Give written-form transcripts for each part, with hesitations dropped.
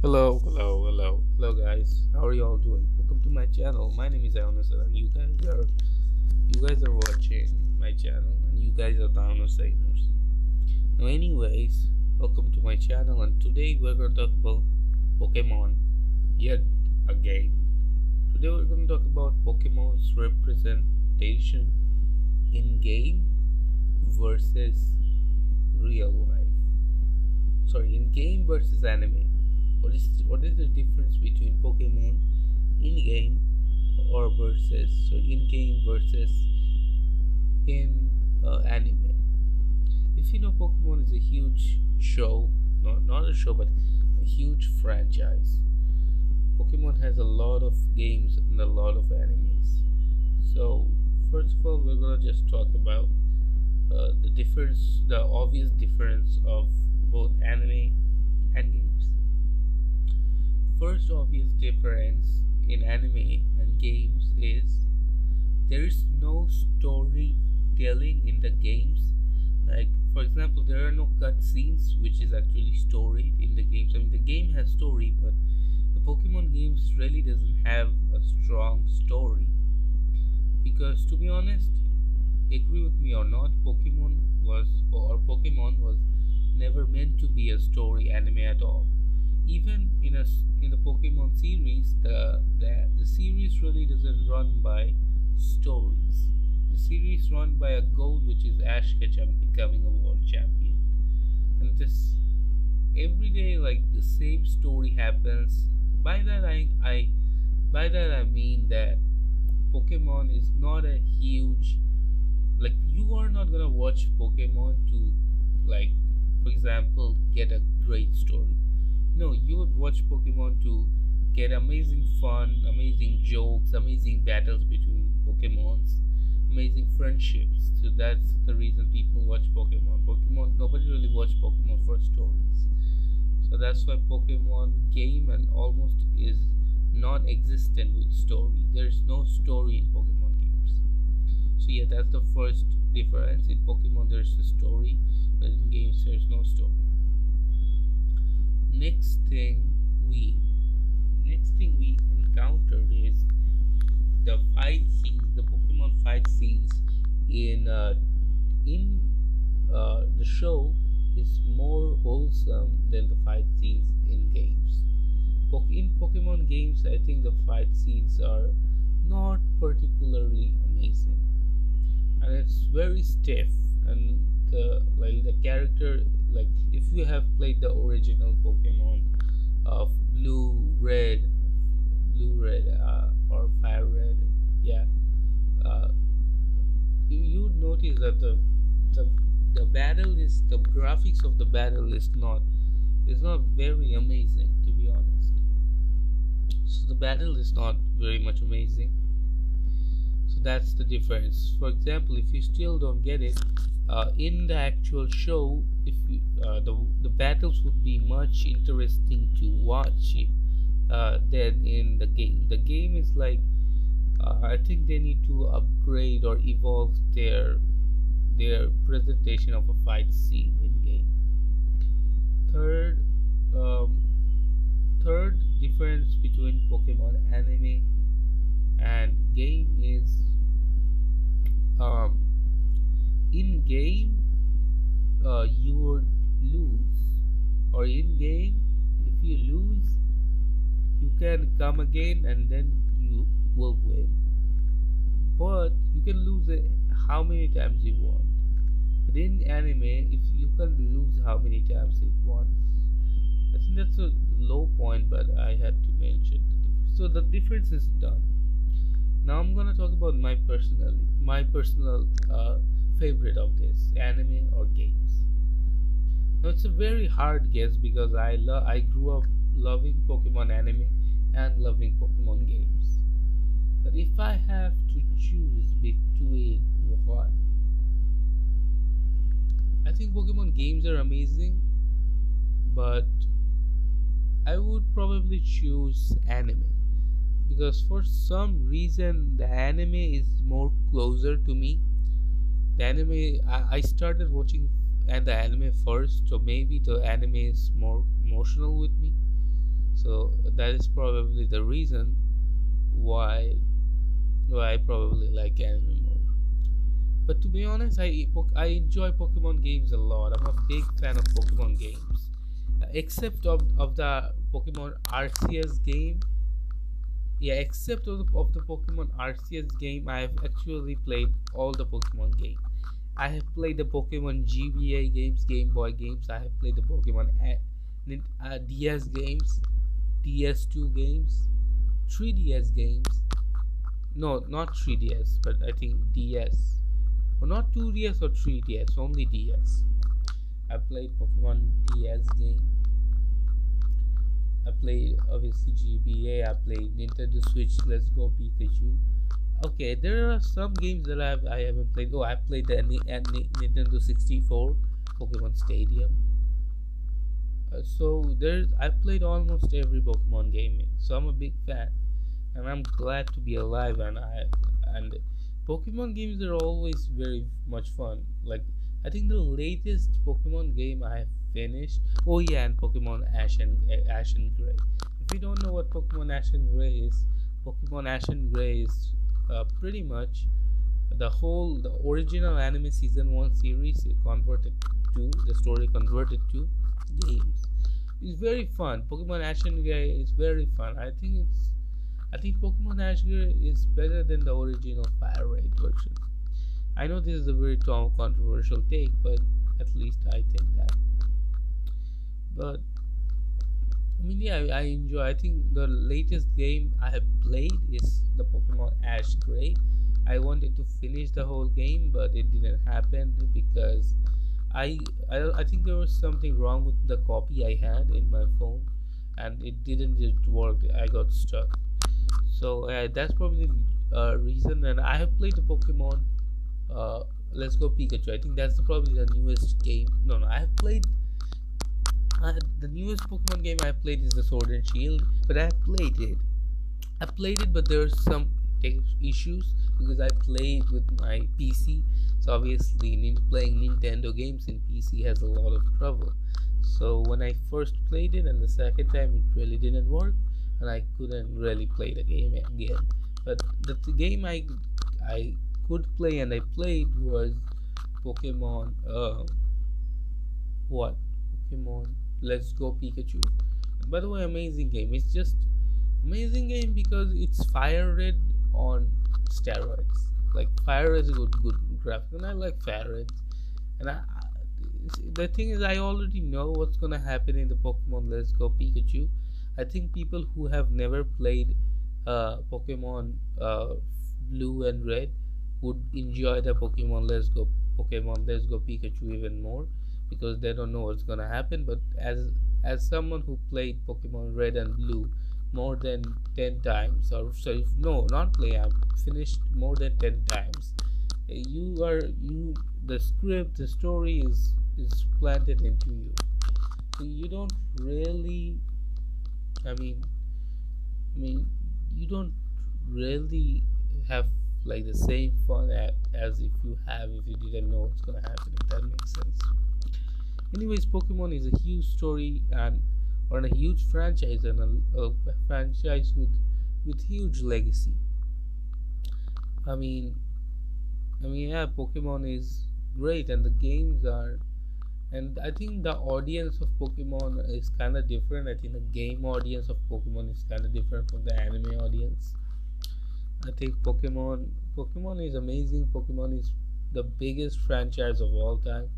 Hello, guys. How are you all doing? Welcome to my channel. My name is Aonis, and you guys are watching my channel, and you guys are Down Sailors. Now, anyways, welcome to my channel, and today we're gonna talk about Pokemon yet again. Today we're gonna talk about Pokemon's representation in game versus real life. Sorry, in game versus anime. What is the difference between Pokemon in game or versus in game versus in anime? If you know, Pokemon is a huge show, not a show, but a huge franchise. Pokemon has a lot of games and a lot of animes. So first of all, we're gonna just talk about the difference, the obvious difference of both anime and games. First obvious difference in anime and games is there is no storytelling in the games. Like, for example, there are no cutscenes, which is actually story in the games. I mean, the game has story, but the Pokemon games really doesn't have a strong story. Because to be honest, agree with me or not, Pokemon was never meant to be a story anime at all. Even in the Pokemon series, the series really doesn't run by stories. The series run by a goal, which is Ash Ketchum becoming a world champion, and this every day, like, the same story happens. By that I mean that Pokemon is not a huge, like, you are not gonna watch Pokemon to, like, for example, get a great story. No, you would watch Pokemon to get amazing fun, amazing jokes, amazing battles between Pokemons, amazing friendships. So that's the reason people watch Pokemon, nobody really watch Pokemon for stories. So that's why Pokemon game and almost is non-existent with story. There's no story in Pokemon games. So yeah, that's the first difference. In Pokemon there's a story, but in games there's no story. Next thing we next thing we encountered is the fight scenes, the Pokemon fight scenes in the show is more wholesome than the fight scenes in games. In Pokemon games, I think the fight scenes are not particularly amazing, and it's very stiff. And the character, like, if you have played the original Pokemon of blue red, or fire red, yeah, uh, you would notice that the the graphics of the battle is not very amazing, to be honest. So the battle is not very much amazing. So that's the difference. For example, if you still don't get it, in the actual show, if you, the battles would be much interesting to watch than in the game. The game is like, I think they need to upgrade or evolve their presentation of a fight scene in game. Third, um, third difference between Pokemon anime and game is, um, in game, you would lose, or in game, if you lose, you can come again and then you will win. But you can lose it how many times you want. But in anime, if you can lose how many times it wants, I think that's a low point, but I had to mention the difference. So the difference is done. Now I'm gonna talk about my personal favorite of this, anime or games. Now it's a very hard guess because I grew up loving Pokemon anime and loving Pokemon games. But if I have to choose between one, I think Pokemon games are amazing, but I would probably choose anime because for some reason the anime is more closer to me. The anime, I started watching the anime first, so maybe the anime is more emotional with me. So that is probably the reason why I probably like anime more. But to be honest, I enjoy Pokemon games a lot. I'm a big fan of Pokemon games, except of the Pokemon Arceus game. Yeah, except of the Pokemon Arceus game, I have actually played all the Pokemon games. I have played the Pokemon GBA games, Game Boy games. I have played the Pokemon DS games, DS2 games, 3DS games. No, not 3DS, but I think DS. Or not 2DS or 3DS, only DS. I played Pokemon DS game. I played obviously GBA. I played Nintendo Switch. Let's Go Pikachu. Okay, there are some games that I haven't played. Oh, I played the Nintendo 64 Pokemon Stadium. So there's I played almost every Pokemon game, so I'm a big fan, and I'm glad to be alive. And Pokemon games are always very much fun. Like I think the latest Pokemon game I have finished. Oh yeah, and Pokemon Ash and Gray. If you don't know what Pokemon Ash and Gray is, Pokemon Ash and Gray is pretty much the original anime season 1 series converted to the story converted to games. It's very fun. Pokemon Ash and Gray is very fun. I think Pokemon Ash and Gray is better than the original Fire Red version. I know this is a very controversial take, but at least I think that. But I mean, yeah, I enjoy. I think the latest game I have played is the Pokemon Ash Gray. I wanted to finish the whole game, but it didn't happen because I think there was something wrong with the copy I had in my phone, and it didn't just work. I got stuck. So that's probably the reason. And I have played the Pokemon. Let's Go Pikachu. I think that's probably the newest game. No, no, I have played. The newest Pokemon game I played is the Sword and Shield, but I played it. I played it, but there's some issues because I played with my PC. So obviously, playing Nintendo games in PC has a lot of trouble. So when I first played it, and the second time it really didn't work, and I couldn't really play the game again. But the game I could play and I played was Pokemon. What Pokemon? Let's Go Pikachu. By the way, amazing game. It's just amazing game because it's Fire Red on steroids. Like Fire Red is a good graphic, and I like Fire Red. And the thing is, I already know what's gonna happen in the Pokemon Let's Go Pikachu. I think people who have never played Pokemon Blue and Red would enjoy the Pokemon Let's Go Pikachu even more because they don't know what's gonna happen. But as someone who played Pokemon Red and Blue more than 10 times, or so no, not play, I've finished more than 10 times. The script, the story is planted into you. So you don't really, I mean, you don't really have like the same fun as if you didn't know what's gonna happen. If that makes sense. Anyways, Pokemon is a huge story and or a huge franchise and a franchise with huge legacy. I mean, yeah, Pokemon is great and the games are. And I think the audience of Pokemon is kind of different. I think the game audience of Pokemon is kind of different from the anime audience. I think Pokemon is amazing. Pokemon is the biggest franchise of all time.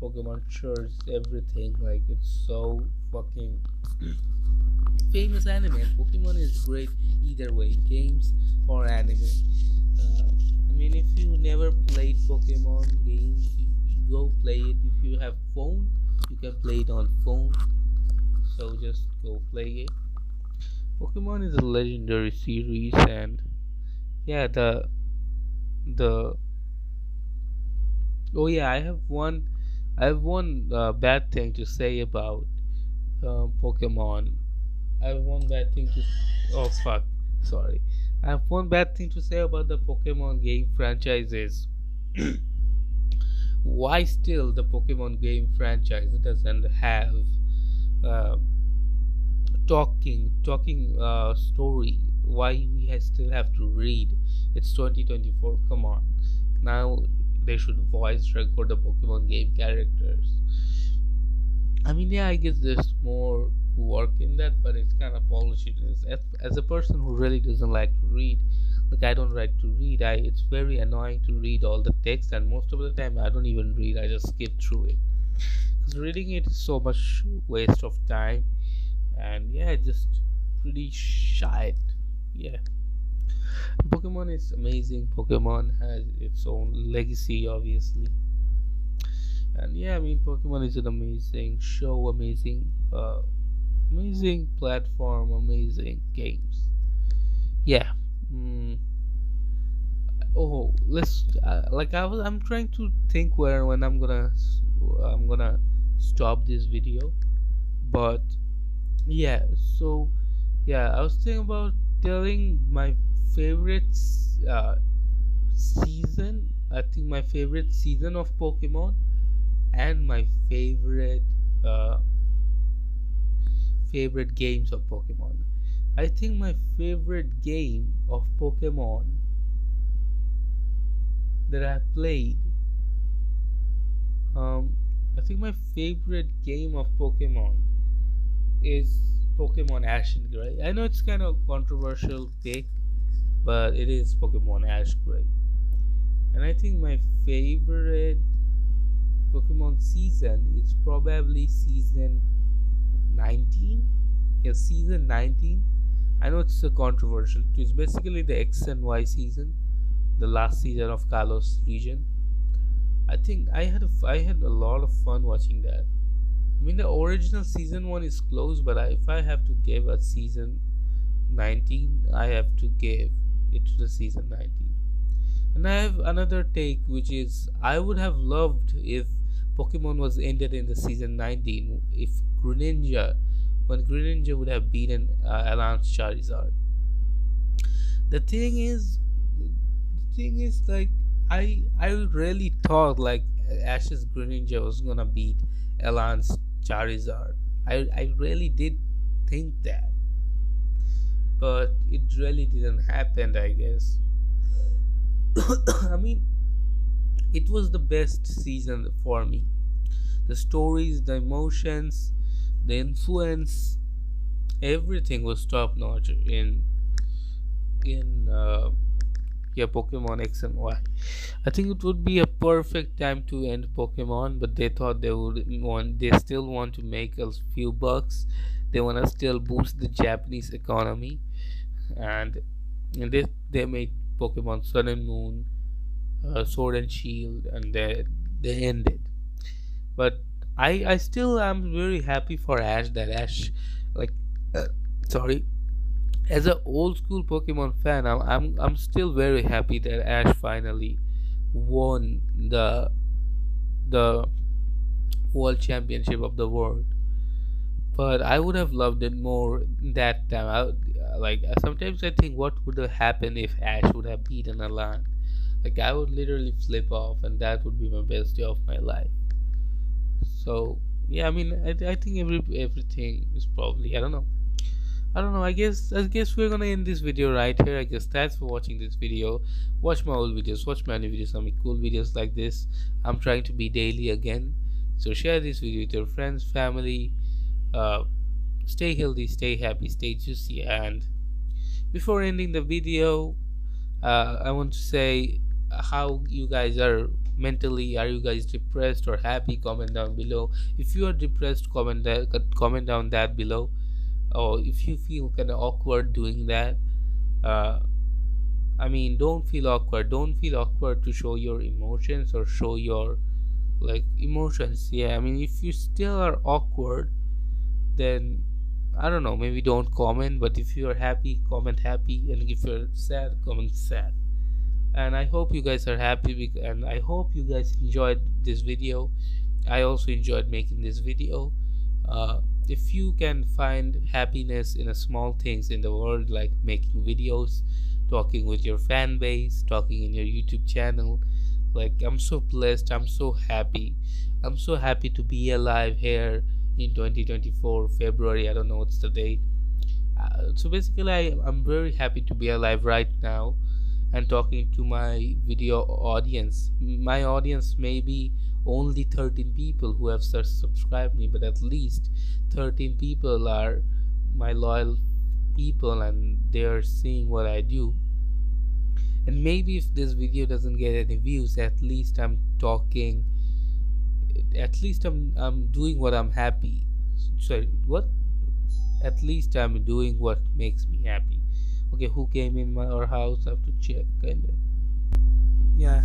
Pokemon shares everything. Like it's so fucking famous anime. And Pokemon is great either way, games or anime. If you never played Pokemon games, you go play it. If you have phone, you can play it on phone. So just go play it. Pokemon is a legendary series, and yeah, the oh yeah, I have one bad thing to say about Pokemon. I have one bad thing to. Oh fuck! Sorry. I have one bad thing to say about the Pokemon game franchises. Why still the Pokemon game franchise doesn't have uh, talking story. Why we still have to read? It's 2024. Come on, now they should voice record the Pokemon game characters. I mean, yeah, I guess there's more work in that, but it's kind of bullshit. As a person who really doesn't like to read, like I don't like to read, it's very annoying to read all the text, and most of the time I don't even read. I just skip through it because reading it is so much waste of time, and yeah, just pretty shite. Yeah, Pokemon is amazing. Pokemon has its own legacy, obviously. And yeah, I mean, Pokemon is an amazing show, amazing platform, amazing games. Yeah. Mm, oh, let's like I'm trying to think where when I'm gonna stop this video, but yeah. So yeah, I was thinking about telling my favorite season. I think my favorite season of Pokemon and my uh, favorite games of Pokemon. I think my favorite game of Pokemon that I played. Um, I think my favorite game of Pokemon is Pokemon Ash and Gray. I know it's kind of controversial pick, but it is Pokemon Ash Gray. And I think my favorite Pokemon season is probably season 19. Yeah, season 19. I know it's a controversial. It's basically the X and Y season, the last season of Kalos region. I think I had a lot of fun watching that. I mean, the original season one is close, but if I have to give a season 19, I have to give it to the season 19. And I have another take, which is I would have loved if Pokemon was ended in the season 19. If Greninja, when Greninja would have beaten Alliance Charizard. The thing is, like I really thought like Ash's Greninja was gonna beat Alliance Charizard. I really did think that, but it really didn't happen, I guess. I mean, it was the best season for me. The stories, the emotions, the influence, everything was top notch in yeah, Pokemon X and Y. I think it would be a perfect time to end Pokemon, but they thought they still want to make a few bucks. They want to still boost the Japanese economy, and they made Pokemon Sun and Moon, Sword and Shield, and they ended. But I still am very happy for Ash, that Ash, like, uh, sorry, as an old school Pokemon fan, I'm still very happy that Ash finally won the world championship of the world. But I would have loved it more that time. Sometimes I think what would have happened if Ash would have beaten Alan. Like I would literally flip off, and that would be my best day of my life. So yeah, I mean, I think everything is probably, I don't know. I guess we're gonna end this video right here. I guess thanks for watching this video. Watch my old videos. Watch my new videos. I mean, cool videos like this. I'm trying to be daily again. So share this video with your friends, family. Uh, Stay healthy, stay happy, stay juicy. And before ending the video, I want to say how you guys are mentally. Are you guys depressed or happy? Comment down below. If you are depressed, comment down that below. Or if you feel kind of awkward doing that, uh, I mean, don't feel awkward. Don't feel awkward to show your emotions or show your like emotions. Yeah, I mean, if you still are awkward, then I don't know, maybe don't comment. But if you are happy, comment happy, and if you're sad, comment sad. And I hope you guys are happy, and I hope you guys enjoyed this video. I also enjoyed making this video. If you can find happiness in a small things in the world, like making videos, talking with your fan base, talking in your YouTube channel, like I'm so blessed, I'm so happy. I'm so happy to be alive here in 2024 February. I don't know what's the date, So basically, I'm very happy to be alive right now and talking to my video audience. My audience may be only 13 people who have subscribed me, but at least 13 people are my loyal people and they are seeing what I do. And maybe if this video doesn't get any views, at least I'm talking, at least I'm doing what I'm happy. Sorry, what? At least I'm doing what makes me happy. Okay, who came in our house? I have to check, kinda. Yeah,